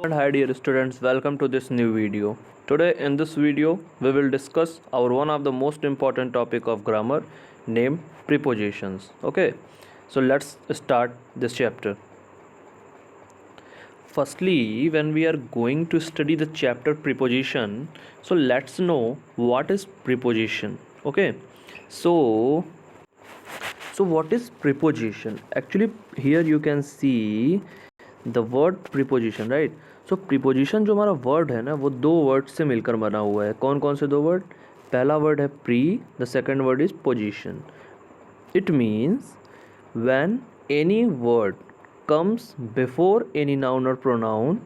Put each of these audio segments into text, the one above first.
And hi dear students, welcome to this new video. Today in this video we will discuss our one of the most important topic of grammar named prepositions. Okay, so let's start this chapter. Firstly, when we are going to study the chapter preposition, so let's know what is preposition. Okay, so what is preposition? Actually here you can see the word preposition, right. So preposition जो हमारा word है ना, वो दो word से मिलकर बना हुआ है. कौन कौन से दो वर्ड? पहला वर्ड है pre, the second word is position. It means when any word comes before any noun or pronoun,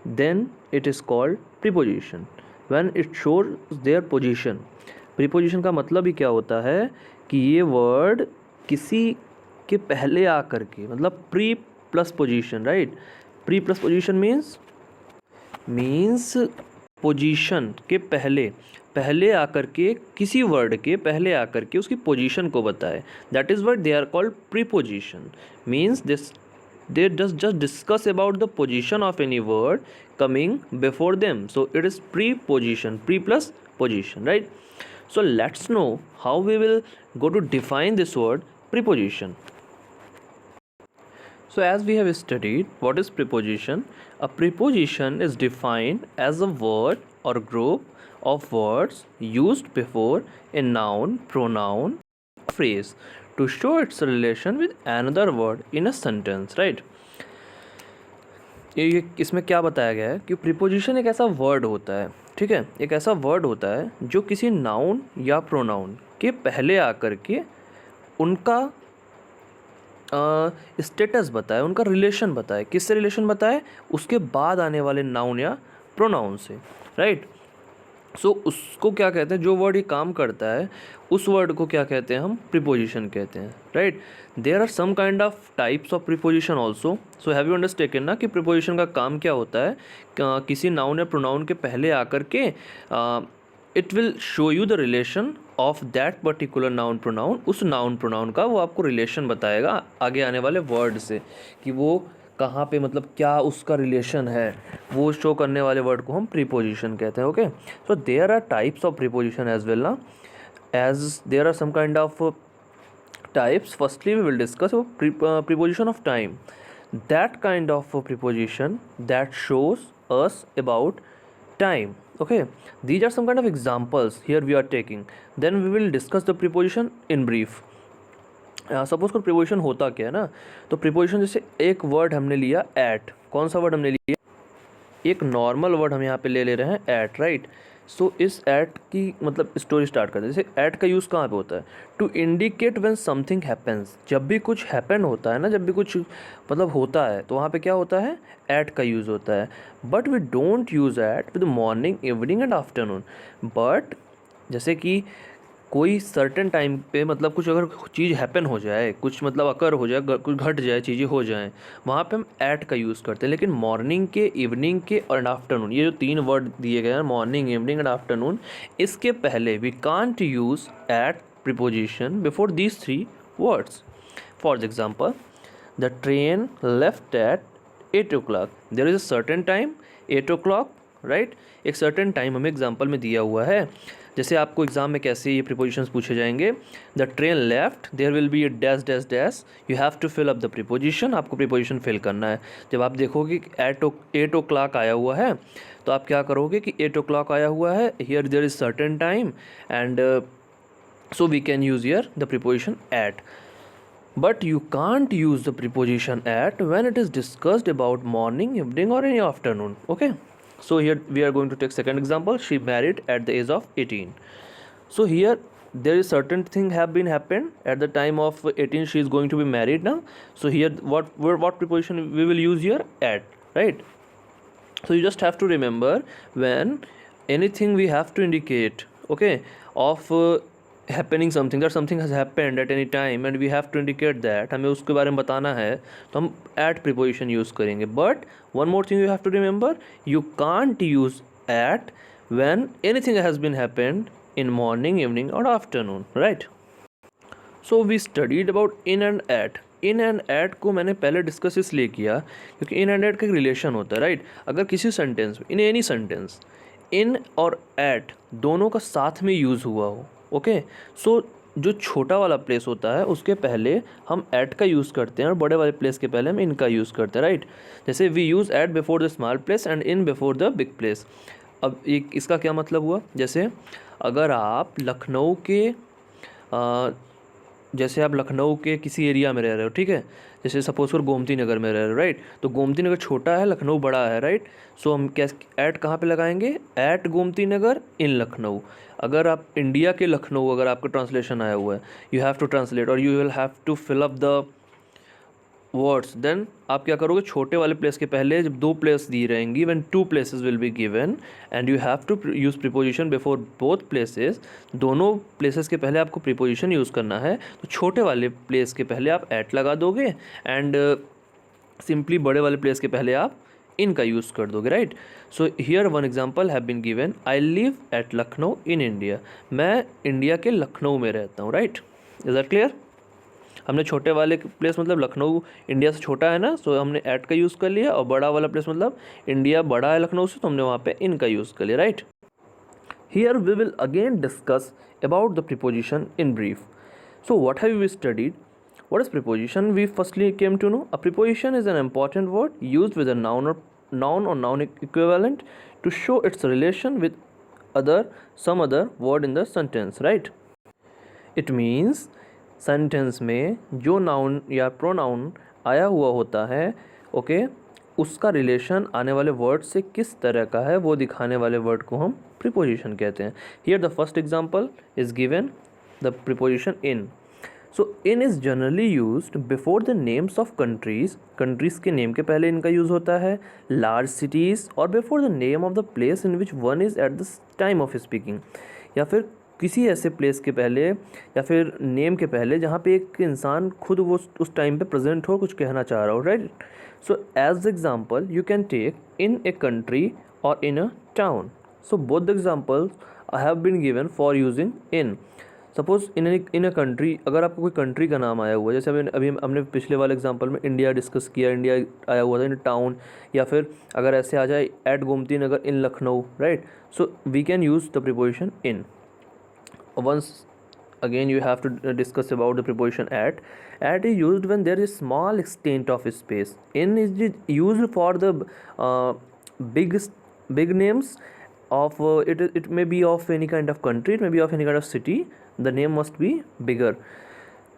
then it is called preposition. When it shows their position. Preposition का मतलब ही क्या होता है कि ये वर्ड किसी के पहले आकर के, मतलब pre plus position, right. Pre plus position means position के पहले आकर के, किसी वर्ड के पहले आकर के उसकी पोजीशन को बताए. That is what they are called preposition. Means this they just discuss about the position of any word coming before them. So it is preposition, pre plus position, right. So let's know how we will go to define this word preposition. So as we have studied what is preposition, a preposition is defined as a word or group of words used before a noun, pronoun, or phrase to show its relation with another word in a sentence, right. ये इसमें क्या बताया गया है कि preposition एक ऐसा word होता है, ठीक है, एक ऐसा वर्ड होता है जो किसी नाउन या प्रोनाउन के पहले आकर के उनका स्टेटस बताए, उनका रिलेशन बताए. किससे रिलेशन बताए? उसके बाद आने वाले नाउन या प्रोनाउन से, राइट. सो उसको क्या कहते हैं? जो वर्ड ये काम करता है उस वर्ड को क्या कहते हैं? हम प्रीपोजिशन कहते हैं, right. There are some kind of types of preposition also. So have you understand ना कि प्रीपोजिशन का काम क्या होता है? किसी नाउन या प्रोनाउन के पहले आकर के it will show you the relation of that particular noun pronoun. उस नाउन प्रोनाउन का वो आपको रिलेशन बताएगा आगे आने वाले वर्ड से, कि वो कहाँ पे, मतलब क्या उसका रिलेशन है. वो शो करने वाले वर्ड को हम प्रीपोजिशन कहते हैं. Okay, so there are types of preposition as well ना, as there are some kind of types. Firstly we will discuss preposition of time. That kind of preposition that shows us about time. Okay, these are some kind of examples here we are taking. Then we will discuss the preposition in brief. Suppose को preposition होता क्या है ना, तो preposition जैसे एक word हमने लिया एट. कौन सा वर्ड हमने लिया? एक नॉर्मल वर्ड हम यहाँ पे ले रहे हैं एट, राइट. सो इस एट की मतलब स्टोरी स्टार्ट करते हैं. जैसे एट का यूज़ कहाँ पे होता है? To indicate when something happens. जब भी कुछ हैपन होता है ना, जब भी कुछ मतलब होता है, तो वहाँ पे क्या होता है? एट का यूज़ होता है. But we don't use at with morning, evening and afternoon. बट जैसे कि कोई सर्टेन टाइम पे, मतलब कुछ अगर चीज़ हैपन हो जाए, कुछ मतलब अकर हो जाए, कुछ घट जाए, चीज़ें हो जाएं, वहाँ पे हम एट का यूज़ करते हैं. लेकिन मॉर्निंग के, इवनिंग के और आफ्टरनून, ये जो तीन वर्ड दिए गए हैं, मॉर्निंग, इवनिंग एंड आफ्टरनून, इसके पहले we can't use at preposition before these three words. For example, the train left at 8 o'clock. There is a certain time 8 o'clock, right. एक सर्टेन टाइम हमें एग्जाम्पल में दिया हुआ है. जैसे आपको एग्जाम में कैसे ये प्रीपोजिशंस पूछे जाएंगे? The train left, there will be a dash dash dash, you have to fill up the preposition. आपको प्रीपोजिशन फिल करना है. जब आप देखोगे कि 8 o'clock आया हुआ है, तो आप क्या करोगे कि 8 o'clock आया हुआ है, here there is certain time, and so we can use here the preposition at. But you can't use the preposition at when it is discussed about morning, evening or any afternoon. Okay, so here we are going to take second example. She married at the age of 18. So here there is certain thing have been happened at the time of 18. She is going to be married now. So here what preposition we will use here? At, right. So you just have to remember when anything we have to indicate, okay, of happening something, that something has happened at any time and we have to indicate that, हमें उसके बारे में बताना है, तो हम at preposition use करेंगे. But one more thing you have to remember, you can't use at when anything has been happened in morning, evening or afternoon, right. So we studied about in and at. In and at को मैंने पहले discuss इसलिए किया क्योंकि इन and eight का एक relation होता है, राइट। अगर किसी सेंटेंस में, इन एनी सेंटेंस, इन और एट दोनों का साथ में यूज़ हुआ हो, ओके, सो जो छोटा वाला प्लेस होता है उसके पहले हम एट का यूज़ करते हैं और बड़े वाले प्लेस के पहले हम इन का यूज़ करते हैं, राइट। जैसे we use at before the small place and in before the big place. अब एक इसका क्या मतलब हुआ, जैसे अगर आप लखनऊ के जैसे आप लखनऊ के किसी एरिया में रह रहे हो, ठीक है, जैसे सपोज कर गोमती नगर में रह रहे हो, राइट, तो गोमती नगर छोटा है, लखनऊ बड़ा है, राइट। सो हम क्या ऐट कहाँ पे लगाएंगे, ऐट गोमती नगर इन लखनऊ। अगर आप इंडिया के लखनऊ, अगर आपका ट्रांसलेशन आया हुआ है, यू हैव टू ट्रांसलेट और you will have to fill up the words, then आप क्या करोगे, छोटे वाले प्लेस के पहले जब दो प्लेस दी रहेंगी, when two places will be given and you have to use preposition before both places, दोनों प्लेसेस के पहले आपको प्रीपोजिशन यूज़ करना है, तो छोटे वाले प्लेस के पहले आप एट लगा दोगे एंड सिंपली बड़े वाले प्लेस के पहले आप इन का यूज़ कर दोगे, right. So here one example have been given, I live at Lucknow in India, मैं इंडिया के लखनऊ में रहता हूँ, राइट। Is that clear. हमने छोटे वाले प्लेस मतलब लखनऊ इंडिया से छोटा है ना, सो हमने एट का यूज़ कर लिया, और बड़ा वाला प्लेस मतलब इंडिया बड़ा है लखनऊ से, तो हमने वहाँ पे इन का यूज़ कर लिया, right. Here we will again discuss about the preposition in brief. So what have we studied, what is preposition? We firstly came to know a preposition is an important word used with a noun or noun equivalent to show its relation with some other word in the sentence, right? It means sentence में जो noun या pronoun आया हुआ होता है, okay, उसका relation आने वाले वर्ड से किस तरह का है वो दिखाने वाले वर्ड को हम प्रीपोजिशन कहते हैं। Here the first example is given, the preposition in. So in is generally used before the names of countries, countries के नेम के पहले इनका यूज़ होता है, लार्ज सिटीज़, और before the name of the place in which one is at the time of speaking, या फिर किसी ऐसे प्लेस के पहले या फिर नेम के पहले जहाँ पे एक इंसान खुद वो उस टाइम पे प्रेजेंट हो, कुछ कहना चाह रहा हो, right. So as example you can take in a country or in a town. So both the examples I have been given for using in. Suppose in a country, अगर आपको कोई कंट्री का नाम आया हुआ है, जैसे अभी हमने पिछले वाले एग्जांपल में इंडिया डिस्कस किया, इंडिया आया हुआ था इन टाउन, या फिर अगर ऐसे आ जाए at Gomti Nagar in Lucknow, right. So we can use the preposition in. Once again you have to discuss about the preposition at. At is used when there is small extent of space. In is used for the big names of it may be of any kind of country, it may be of any kind of city, the name must be bigger.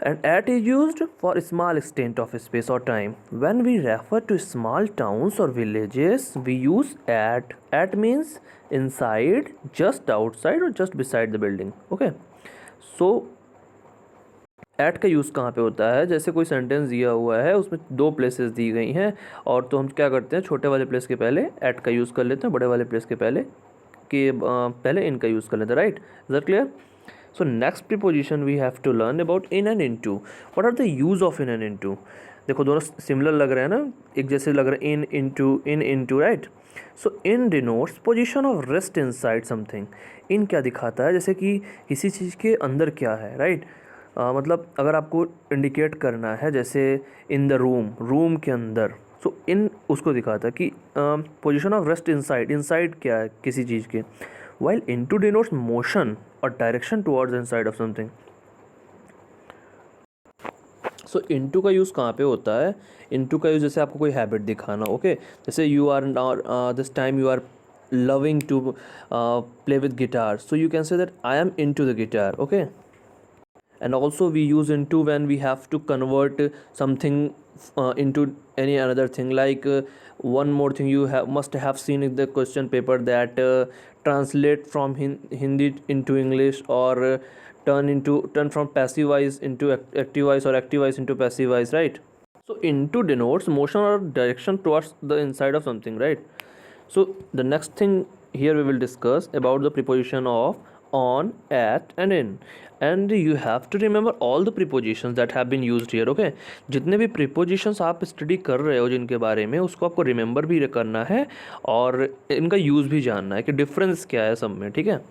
And at is used for a small extent of space or time. When we refer to small towns or villages, we use at. At means inside, just outside, or just beside the building, okay. So at का use कहाँ पे होता है, जैसे कोई sentence दिया हुआ है उसमें दो प्लेसेस दी गई हैं, और तो हम क्या करते हैं, छोटे वाले प्लेस के पहले एट का यूज़ कर लेते हैं, बड़े वाले प्लेस के पहले पहले इन का यूज़ कर लेते हैं, right. Is that clear. So next preposition we have to learn about in and into. What are the use of in and into. देखो दोनों सिमिलर लग रहे हैं ना, एक जैसे लग रहे हैं, in into, right. So in denotes position of rest inside something. In क्या दिखाता है, जैसे कि किसी चीज़ के अंदर क्या है, राइट। मतलब अगर आपको इंडिकेट करना है, जैसे इन द रूम के अंदर, सो इन उसको दिखाता है कि पोजीशन ऑफ रेस्ट इनसाइड क्या है किसी चीज़ के, वाइल इनटू डिनोट्स मोशन और direction towards inside of something. So into का यूज़ कहाँ पे होता है, इनटू का यूज़ जैसे आपको कोई हैबिट दिखाना, ओके, जैसे you are this time you are loving to play with guitar, so you can say that I am into the guitar, okay. And also we use into when we have to convert something into any another thing, like one more thing you must have seen in the question paper, that translate from Hindi into English, or turn from passive voice into active voice, or active voice into passive voice, right. So into denotes motion or direction towards the inside of something, right. So the next thing here we will discuss about the preposition of on, at and in, and you have to remember all the prepositions that have been used here, okay. जितने भी prepositions आप study कर रहे हो जिनके बारे में, उसको आपको रिमेंबर भी करना है और इनका यूज़ भी जानना है कि डिफरेंस क्या है सब में, ठीक है।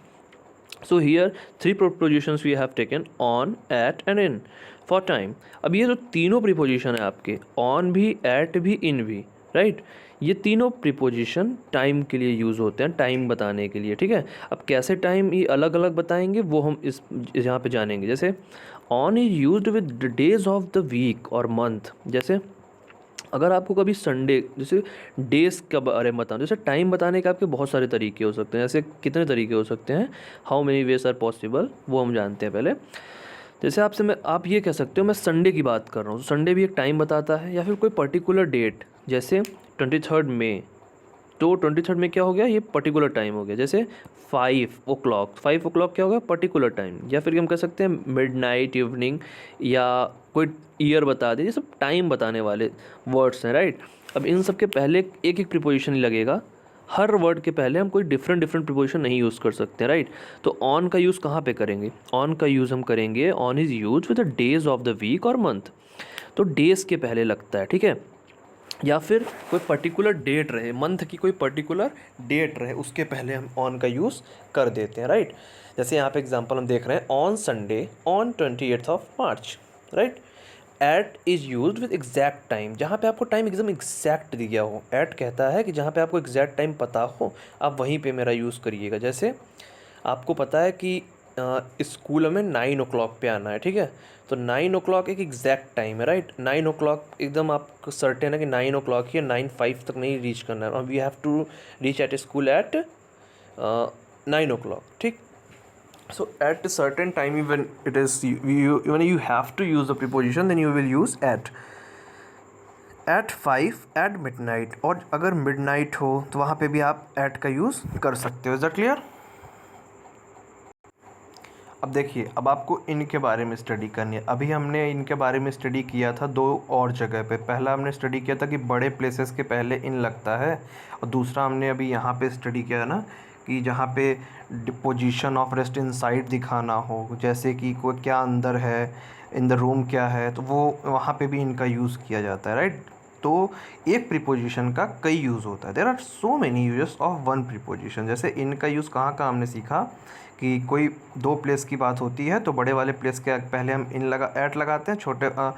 So here 3 prepositions we have taken on, at and in for time. अब ये जो तीनों प्रीपोजिशन है आपके, ऑन भी, एट भी, इन भी, राइट, ये तीनों प्रीपोजिशन टाइम के लिए यूज़ होते हैं, टाइम बताने के लिए, ठीक है। अब कैसे टाइम ये अलग अलग बताएंगे वो हम इस यहाँ पे जानेंगे। जैसे on is used with days of the week और मंथ। जैसे अगर आपको कभी संडे, जैसे डेज़ का बारे में बताऊँ, जैसे टाइम बताने के आपके बहुत सारे तरीके हो सकते हैं। ऐसे कितने तरीके हो सकते हैं, how many ways are possible, वो हम जानते हैं पहले। जैसे आपसे मैं, आप ये कह सकते हो मैं संडे की बात कर रहा हूँ, तो संडे भी एक टाइम बताता है, या फिर कोई पर्टिकुलर डेट, जैसे 23 मई, तो 23 में क्या हो गया, ये पर्टिकुलर टाइम हो गया। जैसे 5 o'clock, 5 o'clock क्या होगा, पर्टिकुलर टाइम। या फिर हम कह सकते हैं मिडनाइट, इवनिंग, या कोई ईयर बता दे, ये सब टाइम बताने वाले वर्ड्स हैं, राइट। अब इन सब के पहले एक एक प्रीपोजिशन ही लगेगा, हर वर्ड के पहले हम कोई डिफरेंट प्रीपोजिशन नहीं यूज़ कर सकते, राइट। तो ऑन का यूज़ कहाँ पे करेंगे, ऑन का यूज़ हम करेंगे, on is use with the days of the week और मंथ, तो डेज़ के पहले लगता है, ठीक है। या फिर कोई पर्टिकुलर डेट रहे, मंथ की कोई पर्टिकुलर डेट रहे, उसके पहले हम ऑन का यूज़ कर देते हैं, राइट। जैसे यहाँ पे एग्जांपल हम देख रहे हैं, ऑन संडे ऑन 28 मार्च, राइट। At is use with exact time, जहाँ पे आपको टाइम एकदम एग्जैक्ट दिया हो। एट कहता है कि जहाँ पे आपको एग्जैक्ट टाइम पता हो, आप वहीं पे मेरा यूज़ करिएगा। जैसे आपको पता है कि स्कूल में 9 o'clock पे आना है, ठीक है, तो 9 o'clock एक एग्जैक्ट टाइम है, राइट। 9 o'clock एकदम आपको सर्टेन है कि 9 o'clock ही, 9:05 तक नहीं रीच करना है, we have to reach at school at 9 o'clock, ठीक। So at a certain time, even it is when you have to use the preposition, then you will use at 5 at midnight, और अगर midnight हो तो वहाँ पे भी आप at का यूज़ कर सकते हो। Is that clear? अब देखिए, अब आपको इनके बारे में स्टडी करनी है। अभी हमने इनके बारे में स्टडी किया था दो और जगह पे। पहला हमने स्टडी किया था कि बड़े प्लेसेस के पहले इन लगता है, और दूसरा हमने अभी यहाँ पे स्टडी किया ना कि जहाँ पे पोजीशन ऑफ रेस्ट इनसाइड दिखाना हो, जैसे कि कोई क्या अंदर है, इन द रूम क्या है, तो वो वहाँ पे भी इनका यूज़ किया जाता है, राइट। तो एक प्रीपोजिशन का कई यूज़ होता है, there are so many uses of one preposition. जैसे इनका यूज़ कहाँ कहाँ हमने सीखा कि कोई दो प्लेस की बात होती है तो बड़े वाले प्लेस के पहले हम इन लगा एट लगाते हैं,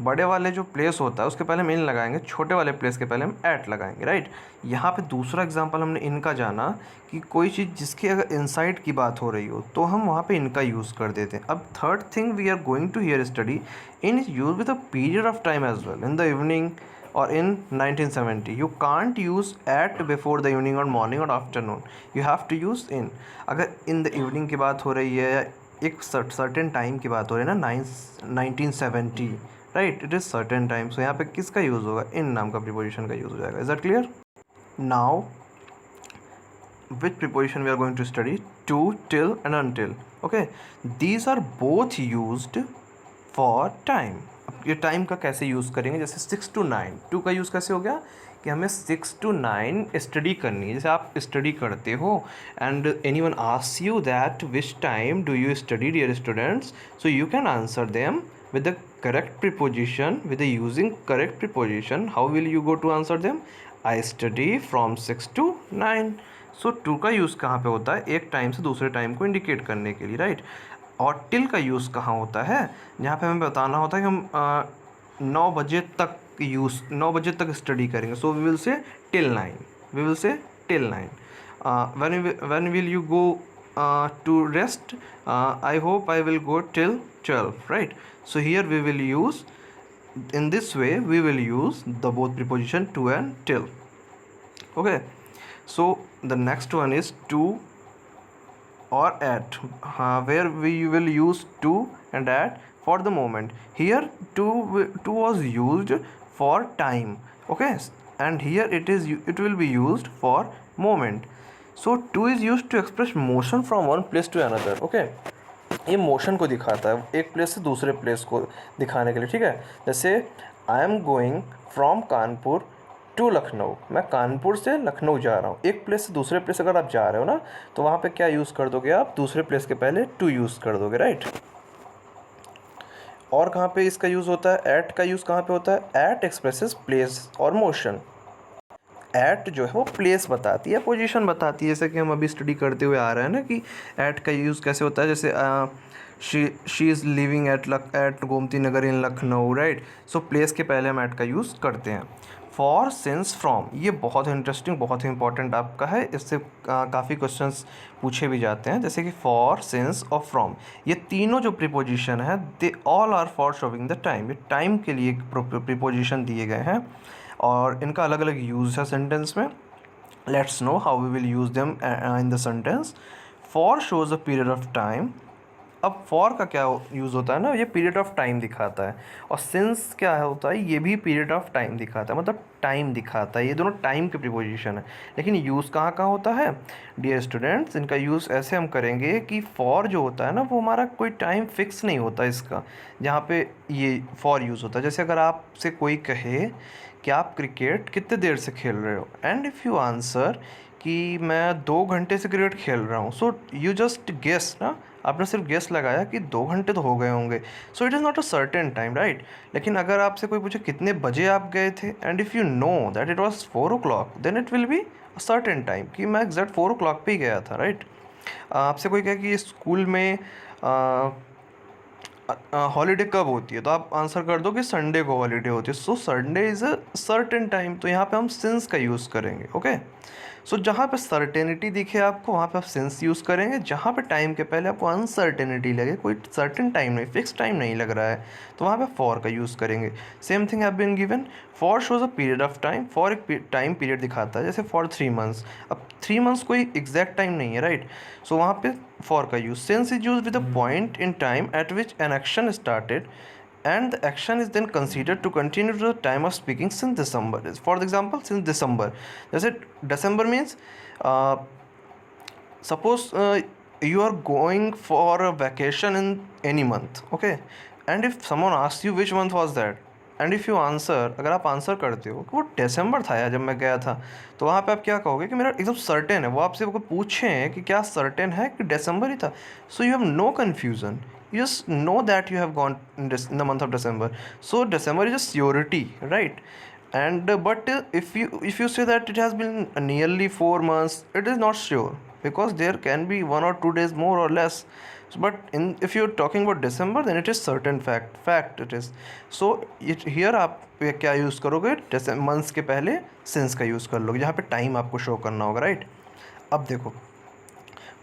बड़े वाले जो प्लेस होता है उसके पहले हम इन लगाएंगे, छोटे वाले प्लेस के पहले हम एट लगाएंगे, राइट। यहाँ पे दूसरा एग्जांपल हमने इनका जाना कि कोई चीज़ जिसकी अगर इनसाइड की बात हो रही हो तो हम वहाँ पे इनका यूज़ कर देते हैं। अब third thing we are going to here study, in is use with a period of time as well, in the evening or in 1970 you can't use at before the evening or morning or afternoon, you have to use in। अगर in the evening की बात हो रही है या एक certain time की बात हो रही है ना, 1970, right, it is certain time, so यहाँ पे किसका यूज़ होगा, इन नाम का प्रीपोजिशन का यूज़ हो जाएगा। Is that clear? Now which preposition we are going to study, to, till and until, okay, these are both used for time। अब ये टाइम का कैसे यूज़ करेंगे, जैसे 6 to 9, टू का यूज़ कैसे हो गया कि हमें 6 to 9 स्टडी करनी है। जैसे आप स्टडी करते हो and any one asks you that which time do you study dear students, so you can answer them with the correct preposition, with the using correct preposition, how will you go to answer them, I study from 6 to 9। So to का use कहाँ पे होता है, एक time से दूसरे time को indicate करने के लिए, राइट। और टिल का यूज़ कहाँ होता है, जहाँ पे हमें बताना होता है कि हम 9 बजे तक 9 बजे तक स्टडी करेंगे, so we will say till 9, we will say till 9। when will you go to rest, I hope I will go till 12, right। so here we will use, in this way we will use the both preposition to and till, okay। so the next one is to or at, where we will use to and at for the moment। here to was used for time, okay, and here it will be used for moment। so to is used to express motion from one place to another, okay। ये motion को दिखाता है, एक place से दूसरे place को दिखाने के लिए, ठीक है। जैसे I am going from Kanpur to Lucknow, मैं कानपुर से लखनऊ जा रहा हूँ। एक प्लेस से दूसरे प्लेस अगर आप जा रहे हो ना, तो वहाँ पे क्या यूज़ कर दोगे आप, दूसरे प्लेस के पहले टू यूज़ कर दोगे, राइट। और कहाँ पे इसका यूज़ होता है, एट का यूज़ कहाँ पे होता है, एट एक्सप्रेसेस प्लेस और मोशन। एट जो है वो प्लेस बताती है, पोजीशन बताती है। जैसे कि हम अभी स्टडी करते हुए आ रहे हैं ना कि एट का यूज़ कैसे होता है। जैसे she is living at Gomti Nagar in Lucknow, right. So place के पहले हम एट का यूज़ करते हैं। फॉर, सिंस, फ्रॉम, ये बहुत इंटरेस्टिंग, बहुत ही इंपॉर्टेंट आपका है। इससे काफ़ी क्वेश्चंस पूछे भी जाते हैं। जैसे कि फॉर, सिंस और फ्रॉम, ये तीनों जो प्रीपोजिशन है they all are for showing the time. ये टाइम के लिए प्रीपोजिशन दिए गए हैं और इनका अलग अलग यूज़ है सेंटेंस में। Let's know how we will use them in the sentence. For shows a period of time. अब फॉर का क्या यूज़ होता है ना, ये पीरियड ऑफ टाइम दिखाता है। और सिंस क्या होता है, ये भी पीरियड ऑफ टाइम दिखाता है, मतलब टाइम दिखाता है। ये दोनों टाइम के प्रीपोजिशन है। लेकिन यूज़ कहाँ कहाँ होता है डियर स्टूडेंट्स, इनका यूज़ ऐसे हम करेंगे कि फॉर जो होता है ना वो हमारा कोई टाइम फिक्स नहीं होता इसका, जहाँ पे ये फॉर यूज़ होता है। जैसे अगर आपसे कोई कहे कि आप क्रिकेट कितने देर से खेल रहे हो, एंड इफ़ यू आंसर कि मैं 2 घंटे से क्रिकेट खेल रहा हूँ, सो यू जस्ट गेस ना, आपने सिर्फ गेस लगाया कि 2 घंटे तो हो गए होंगे। So it is not a certain time, right. लेकिन अगर आपसे कोई पूछे कितने बजे आप गए थे, and if you know that it was 4 o'clock, then it will be a certain time कि मैं एग्जैक्ट 4 o'clock पे ही गया था, राइट। आपसे कोई कहे कि स्कूल में हॉलीडे कब होती है, तो आप आंसर कर दो कि संडे को हॉलीडे होती है। So Sunday is a certain time, तो यहाँ पे हम सिंस का यूज़ करेंगे, ओके। सो जहाँ पे सर्टेनिटी दिखे आपको वहाँ पे आप सिंस यूज़ करेंगे। जहाँ पे टाइम के पहले आपको अनसर्टेनिटी लगे, कोई सर्टेन टाइम नहीं, फिक्स टाइम नहीं लग रहा है, तो वहाँ पे फॉर का यूज़ करेंगे। Same thing have been given. For shows a period of time, for एक टाइम पीरियड दिखाता है। जैसे फॉर 3 months, अब 3 months कोई एग्जैक्ट टाइम नहीं है, राइट। सो वहाँ पे फॉर का use. Since is use with a point in time eight which an action started and the action is then considered to continue to the time of speaking since December. For example, since December. जैसे December means uh, suppose you are going for a vacation in any month, okay, and if someone asks you which month was that, and if you answer, अगर आप answer करते हो कि वो दिसंबर था यार जब मैं गया था, तो वहाँ पे आप क्या कहोगे कि मेरा एकदम सर्टेन है। वो आपसे वो पूछें कि क्या सर्टेन है कि दिसंबर ही था, so you have no confusion, you just know that you have gone in the month of December. So December is a surety, right? And but if you say that it has been nearly 4 months, it is not sure, because there can be 1 or 2 days more or less. But if you're talking about December, then it is certain fact it is. So here आप क्या use करोगे, months के पहले since का use कर लोगे जहाँ पे टाइम आपको शो करना होगा, राइट। अब देखो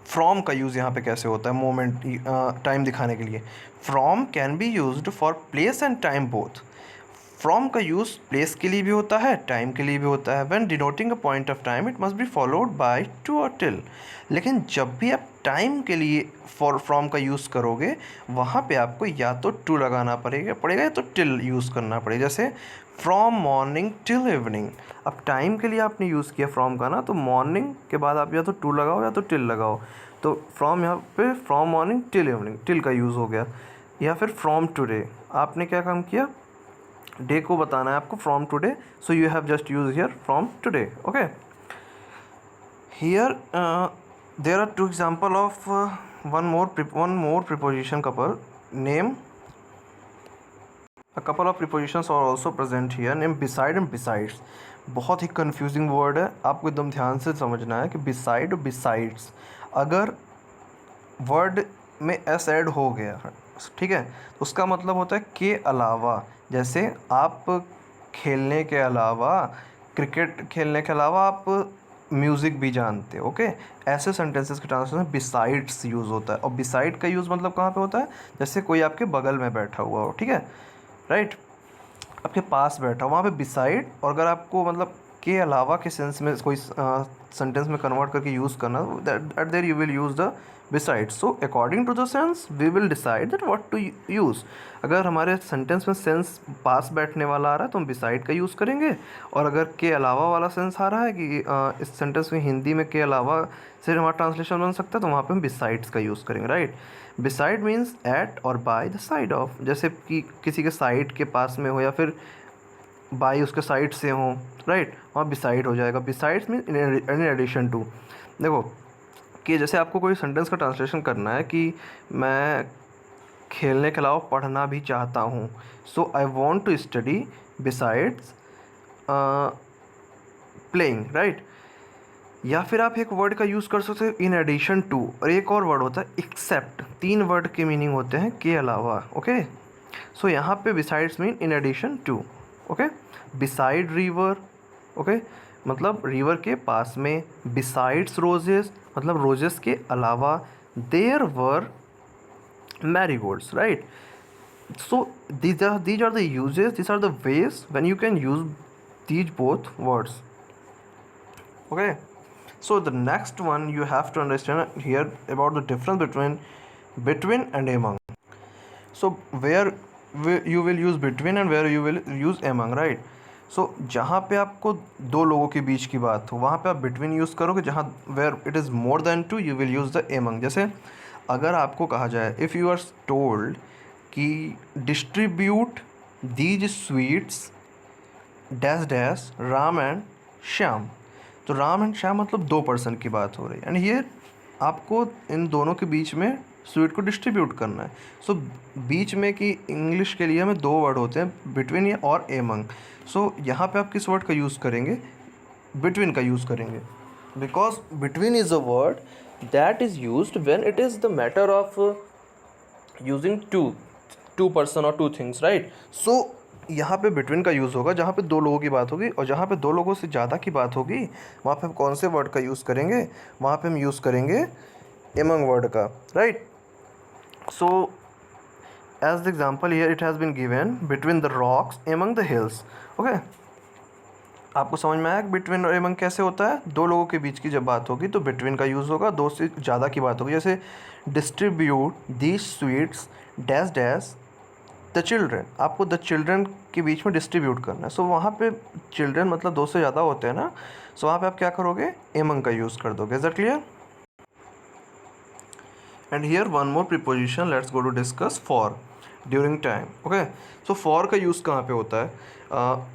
फ्रॉम का यूज़ यहाँ पे कैसे होता है, मोमेंट टाइम दिखाने के लिए। From can be used for place and time both. From का यूज़ प्लेस के लिए भी होता है, टाइम के लिए भी होता है। When denoting a point of time it must be followed by two और टिल। लेकिन जब भी आप टाइम के लिए फॉर फ्रॉम का यूज़ करोगे, वहाँ पे आपको या तो टू लगाना पड़ेगा या तो टिल यूज़ करना पड़ेगा। जैसे फ्रॉम मॉर्निंग टिल इवनिंग। अब टाइम के लिए आपने यूज़ किया फ्रॉम का ना, तो मॉर्निंग के बाद आप या तो टू लगाओ या तो टिल लगाओ। तो फ्रॉम यहाँ पे from morning till evening, till का यूज़ हो गया। या फिर फ्रॉम टुडे, आपने क्या काम किया, डे को बताना है आपको, from today, so you have just use here from today, okay. Here there are two example of one more preposition couple name. A couple of prepositions are also present here, name beside and besides। बहुत ही confusing word है, आपको एकदम ध्यान से समझना है कि beside और besides, अगर वर्ड में एस ऐड हो गया, ठीक है, तो उसका मतलब होता है के अलावा। जैसे आप खेलने के अलावा, क्रिकेट खेलने के अलावा आप म्यूज़िक भी जानते हो, ओके। ऐसे सेंटेंसेस के ट्रांसलेशन बिसाइड्स यूज़ होता है। और बिसाइड का यूज़ मतलब कहाँ पे होता है, जैसे कोई आपके बगल में बैठा हुआ हो, ठीक है, राइट, आपके पास बैठा वहाँ पे बिसाइड। और अगर आपको मतलब के अलावा के सेंस में कोई सेंटेंस में कन्वर्ट करके यूज़ करना, at there you will use the beside. So according to the sense we will decide that what to use. अगर हमारे सेंटेंस में सेंस पास बैठने वाला आ रहा है तो हम बिसाइड का यूज़ करेंगे। और अगर के अलावा वाला सेंस आ रहा है कि इस सेंटेंस में हिंदी में के अलावा से हमारा ट्रांसलेशन बन सकता है, तो वहाँ पे हम बिसाइड्स का यूज़ करेंगे, राइट। बिसाइड मीन्स एट और बाय द साइड ऑफ, जैसे कि किसी के साइड के पास में हो या फिर बाई उसके साइड से हो, राइट, वहाँ बिसाइड हो जाएगा। Besides mean in addition to. देखो कि जैसे आपको कोई सेंटेंस का ट्रांसलेशन करना है कि मैं खेलने के अलावा पढ़ना भी चाहता हूँ, so I want to study besides playing, right. या फिर आप एक वर्ड का यूज़ कर सकते हो इन एडिशन टू, और एक और वर्ड होता है एक्सेप्ट। 3 वर्ड के मीनिंग होते हैं के अलावा, ओके। सो यहाँ पे besides mean in addition to, okay. Beside river, okay, मतलब रिवर के पास में। बिसाइड्स रोजेस, मतलब रोजेस के अलावा। There were marigolds, right. So these are the uses, these are the ways when you can use these both words. Okay. So the next one you have to understand here about the difference between and among. So where you will use between and where you will use among, right? So जहाँ पे आपको दो लोगों के बीच की बात हो वहाँ पे आप between यूज़ करोगे, जहाँ where it is more than two you will use the among. जैसे अगर आपको कहा जाए if you are told कि distribute these sweets dash dash Ram and Shyam, तो राम एंड श्याम मतलब 2 पर्सन की बात हो रही है, एंड ये आपको इन दोनों के बीच में स्वीट को डिस्ट्रीब्यूट करना है। सो बीच में कि इंग्लिश के लिए हमें 2 वर्ड होते हैं, बिटवीन या और एमंग। सो यहाँ पे आप किस वर्ड का यूज़ करेंगे? बिटवीन का यूज़ करेंगे, because between is a word that is used when it is the matter of using two person और 2 थिंग्स, राइट। सो यहाँ पे बिटवीन का यूज़ होगा जहाँ पे 2 लोगों की बात होगी, और जहाँ पे 2 लोगों से ज़्यादा की बात होगी वहाँ पे हम कौन से वर्ड का यूज़ करेंगे? वहाँ पे हम यूज़ करेंगे एमंग वर्ड का, right. So as the example here it has been given between the rocks among the hills, okay. आपको समझ में आया बिटवीन और एमंग कैसे होता है? 2 लोगों के बीच की जब बात होगी तो बिटवीन का यूज़ होगा, 2 से ज़्यादा की बात होगी, जैसे distribute these sweets dash dash the children, आपको द चिल्ड्रेन के बीच में डिस्ट्रीब्यूट करना है। सो वहाँ पे चिल्ड्रेन मतलब 2 से ज़्यादा होते हैं ना, सो वहाँ पे आप क्या करोगे? एमंग का यूज़ कर दोगे। Is that clear? And here one more preposition, let's go to discuss for during time, okay. So for का यूज़ कहाँ पे होता है?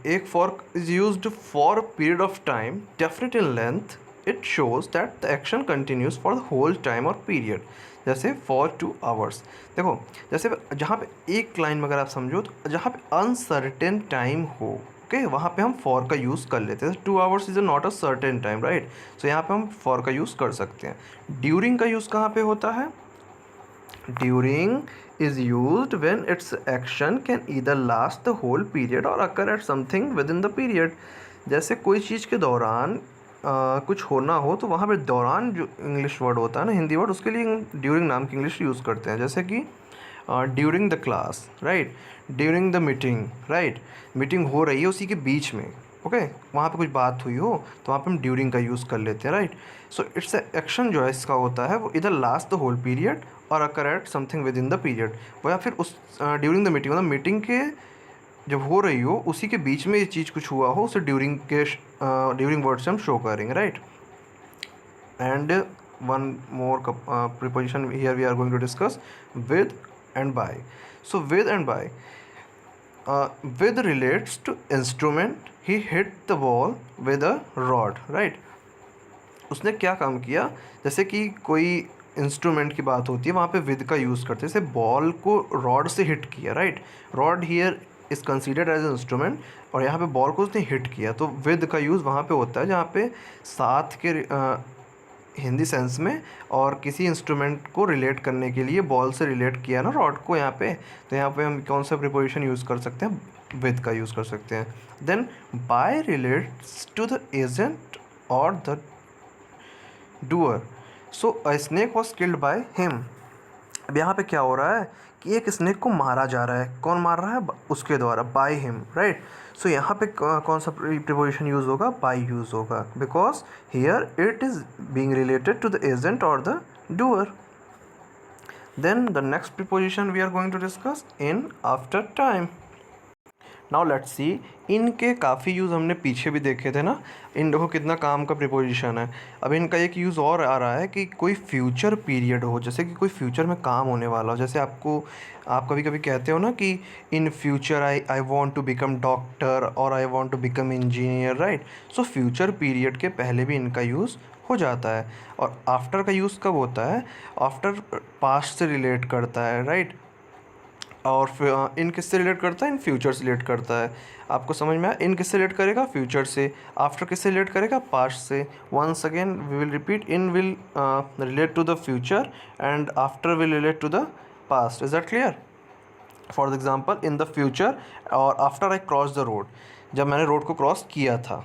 एक for is used for period of time definite in length, it shows that the action continues for the whole time और period, जैसे for 2 hours. देखो जैसे जहाँ पे एक लाइन में अगर आप समझो तो जहाँ पे अनसर्टेन टाइम हो, ओके, वहाँ पे हम फॉर का यूज़ कर लेते हैं। 2 hours is not a certain time, right. So यहाँ पे हम फॉर का यूज़ कर सकते हैं। ड्यूरिंग का यूज़ कहाँ पे होता है? During is used when its action can either last the whole period or occur at something within the period. जैसे कोई चीज़ के दौरान कुछ होना हो तो वहाँ पे दौरान जो इंग्लिश वर्ड होता है ना, हिंदी वर्ड, उसके लिए ड्यूरिंग नाम की इंग्लिश यूज़ करते हैं। जैसे कि during the class, right, during the meeting, right, meeting हो रही है उसी के बीच में, ओके, वहाँ पे कुछ बात हुई हो तो वहाँ पे हम ड्यूरिंग का यूज़ कर लेते हैं, राइट। सो इट्स एक्शन जो है इसका होता है वो इधर लास्ट द होल पीरियड और occur at something with in the period, वो या फिर उस ड्यूरिंग द मीटिंग, मतलब मीटिंग के जब हो रही हो उसी के बीच में ये चीज़ कुछ हुआ हो, उसे ड्यूरिंग वर्ड से हम शो करेंगे, right. And one more preposition here we are going to discuss with and by. So with and by, with relates to instrument, he hit the ball with a rod, right। उसने क्या काम किया? जैसे कि कोई instrument की बात होती है वहाँ पे विद का यूज़ करते हैं, जैसे बॉल को रॉड से हिट किया, right. Rod here is considered as instrument, और यहाँ पे बॉल को उसने हिट किया, तो विद का यूज़ वहाँ पे होता है जहाँ पे साथ के हिंदी सेंस में, और किसी इंस्ट्रूमेंट को रिलेट करने के लिए बॉल से रिलेट किया ना रॉड को यहाँ पे, तो यहाँ पे हम कौन सा प्रीपोजिशन यूज़ कर सकते हैं? विद का यूज़ कर सकते हैं। Then by relates to the agent और the doer. So a snake was killed by him. अब यहाँ पे क्या हो रहा है कि एक स्नेक को मारा जा रहा है, कौन मार रहा है? उसके द्वारा, बाय हिम, राइट। सो यहाँ पे कौन सा प्रीपोजिशन यूज़ होगा? बाय यूज़ होगा, because here it is being related to the agent और the doer. Then the next preposition we are going to discuss in after time. Now let's see, इनके काफ़ी use हमने पीछे भी देखे थे ना, इन देखो कितना काम का प्रीपोजिशन है। अब इनका एक यूज़ और आ रहा है कि कोई फ्यूचर पीरियड हो, जैसे कि कोई फ्यूचर में काम होने वाला हो, जैसे आप कभी कभी कहते हो ना कि in future I want to become doctor और I want to become engineer, right. So future period के पहले भी इनका यूज़ हो जाता है। और आफ्टर का यूज़ कब होता है? आफ्टर पास्ट से रिलेट करता है, राइट। और फिर इन किससे रिलेट करता है, इन फ्यूचर से रिलेट करता है। आपको समझ में आया, इन किससे रिलेट करेगा, फ्यूचर से। आफ्टर किससे रिलेट करेगा, पास्ट से। Once again we will repeat, in will relate to the future and after will relate to the past. Is that clear? For example, in the future और after I cross the road, जब मैंने road को cross किया था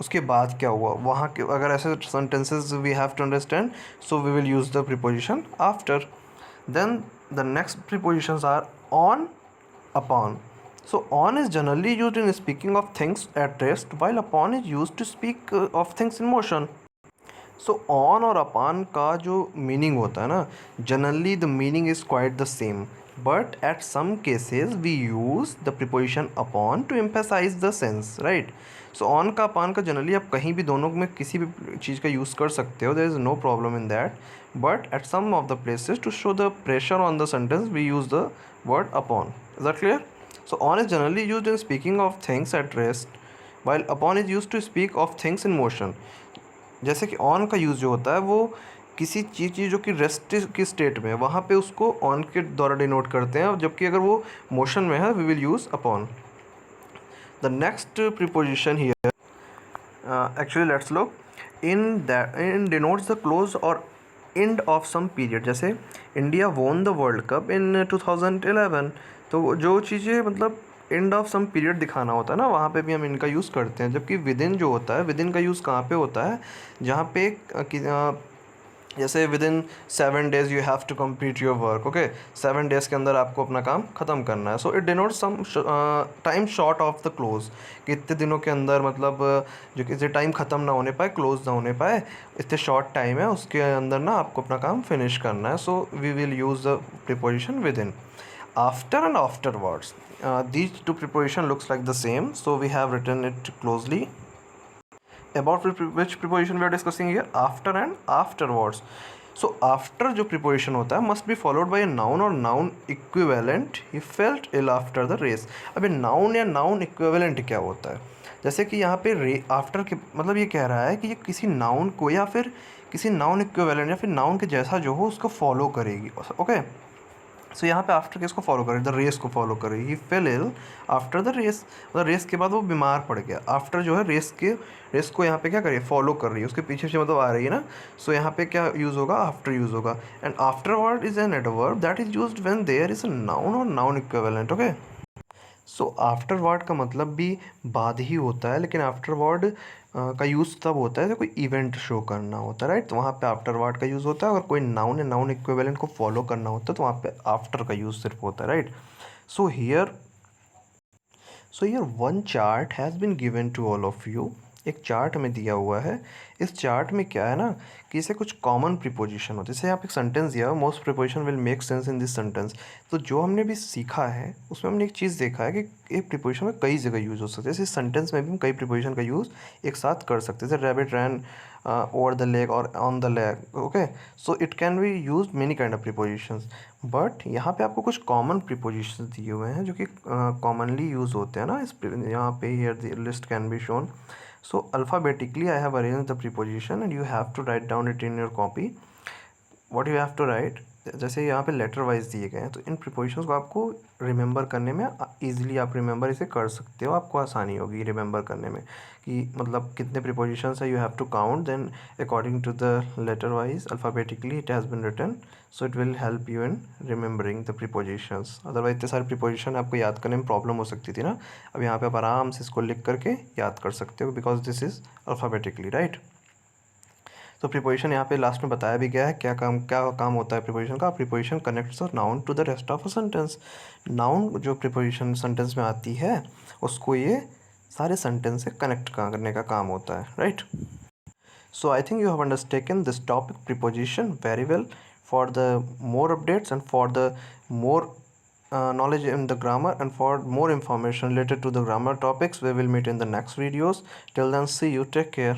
उसके बाद क्या हुआ, वहाँ के अगर ऐसे sentences we have to understand, so we will use the preposition after. Then the next prepositions are on, upon. So on is generally used in speaking of things at rest, while upon is used to speak of things in motion. So on और upon का जो meaning होता है ना, generally the meaning is quite the same, but at some cases we use the preposition upon to emphasize the sense, right? So on का upon का generally आप कहीं भी दोनों में किसी भी चीज़ का use कर सकते हो, there is no problem in that, but at some of the places to show the pressure on the sentence we use the word upon. Is that clear? So on is generally used in speaking of things at rest, while upon is used to speak of things in motion. जैसे कि on का use जो होता है वो किसी चीज़ जो कि रेस्ट की स्टेट में है वहाँ पे उसको ऑन के द्वारा डिनोट करते हैं, जबकि अगर वो मोशन में है we will use upon. The next preposition here, actually let's look, in denotes the close और एंड ऑफ सम पीरियड। जैसे India won the world cup in 2011, तो जो चीज़ें मतलब एंड ऑफ सम पीरियड दिखाना होता है ना, वहाँ पे भी हम इनका यूज़ करते हैं। जबकि विद इन जो होता है, विद इन का यूज़ कहाँ पे होता है, जहाँ पे जैसे within 7 days you have to complete your work, okay, 7 days के अंदर आपको अपना काम ख़त्म करना है। So it denotes some time short of the close, कि इतने दिनों के अंदर मतलब जो किसी टाइम ख़त्म ना होने पाए, क्लोज ना होने पाए, इतने शॉर्ट टाइम है उसके अंदर ना आपको अपना काम फिनिश करना है। So we will use the preposition with in. After and afterwards, these two preposition looks like the same, so we have written it closely. About which preposition we are discussing here, after and afterwards. So after जो preposition होता है must be followed by a noun or noun equivalent. He felt ill after the race. अबे noun या noun equivalent क्या होता है? जैसे कि यहाँ पे after के मतलब ये कह रहा है कि ये किसी noun को या फिर किसी noun equivalent या फिर noun के जैसा जो हो उसको follow करेगी, ओके। सो यहाँ पे आफ्टर किसको फॉलो करे, द रेस को फॉलो करे। He fell ill after the race, मतलब रेस के बाद वो बीमार पड़ गया। आफ्टर जो है रेस को यहाँ पे क्या करिए, फॉलो कर रही है, उसके पीछे से मतलब आ रही है ना। सो यहाँ पे क्या यूज़ होगा, आफ्टर यूज़ होगा। And after word is an adverb that is used when there is a noun और noun equivalent, okay. So after word का मतलब भी बाद ही होता है, लेकिन आफ्टर वर्ड का यूज़ तब होता है जब कोई इवेंट शो करना होता है, राइट। तो वहाँ पे आफ्टर वर्ड का यूज़ होता है। अगर कोई नाउन या नाउन इक्विवेलेंट को फॉलो करना होता है तो वहाँ पे आफ्टर का यूज़ सिर्फ होता है, right. So here one chart has been given to all of you. एक चार्ट हमें दिया हुआ है। इस चार्ट में क्या है ना कि इसे कुछ कॉमन प्रीपोजिशन होते हैं। जैसे यहाँ पे एक सेंटेंस दिया है, most preposition will make sense in this sentence. तो जो हमने भी सीखा है उसमें हमने एक चीज़ देखा है कि एक प्रीपोजिशन में कई जगह यूज़ हो सकते हैं। जैसे इस सेंटेंस में भी हम कई प्रीपोजिशन का यूज़ एक साथ कर सकते हैं। जैसे rabbit ran over the lake और on the lake, okay. So it can be use many kind of prepositions, but यहाँ पे आपको कुछ कॉमन प्रीपोजिशंस दिए हुए हैं जो कि कॉमनली यूज़ होते हैं ना। इस यहाँ पे here the list can be shown. So alphabetically I have arranged the preposition and you have to write down it in your copy. What you have to write, जैसे यहाँ पे लेटर वाइज दिए गए हैं, तो इन प्रीपोजिशंस को आपको remember करने में ईजिली आप रिमेंबर इसे कर सकते हो। आपको आसानी होगी रिमेंबर करने में कि मतलब कितने प्रीपोजिशंस है। You have to count then according to the letter wise alphabetically it has been written, so it will help you in remembering the prepositions. Otherwise इतने सारे प्रीपोजिशन आपको याद करने में प्रॉब्लम हो सकती थी ना। अब यहाँ पे आप आराम से इसको लिख करके याद कर सकते हो because this is alphabetically, right. तो प्रीपोजिशन यहाँ पे लास्ट में बताया भी गया है क्या काम होता है प्रीपोजिशन का। Preposition connects a noun to the rest of a sentence. Noun जो प्रीपोजिशन सेंटेंस में आती है उसको ये सारे सेंटेंस से कनेक्ट करने का काम होता है, right. So I think you have understand this topic preposition very well. For the more updates and for the more knowledge in the grammar and for more information related to the grammar topics, we will meet in the next videos. Till then, see you, take care.